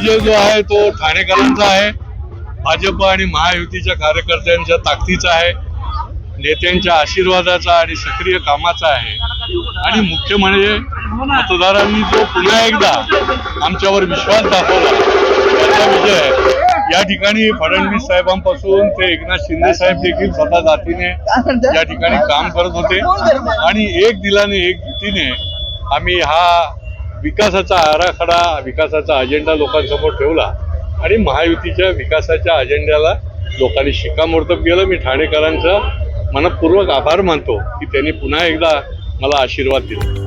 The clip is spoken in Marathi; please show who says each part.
Speaker 1: विजय जो आहे तो ठाणेकरांचा आहे, भाजप आणि महायुतीच्या कार्यकर्त्यांच्या ताकदीचा आहे, नेत्यांच्या आशीर्वादाचा आणि सक्रिय कामाचा आहे। आणि मुख्य म्हणजे मतदारांनी जो पुन्हा एकदा आमच्यावर विश्वास दाखवला त्याचा विजय आहे। या ठिकाणी फडणवीस साहेबांपासून ते एकनाथ शिंदे साहेब देखील स्वतः जातीने या ठिकाणी काम करत होते आणि एक दिलाने एक युतीने आम्ही हा विकासाचा आराखडा, विकासाचा अजेंडा लोकांसमोर ठेवला आणि महायुतीच्या विकासाच्या अजेंड्याला लोकांनी शिक्कामोर्तब केलं। मी ठाणेकरांचा मनपूर्वक आभार मानतो की त्यांनी पुन्हा एकदा मला आशीर्वाद दिला।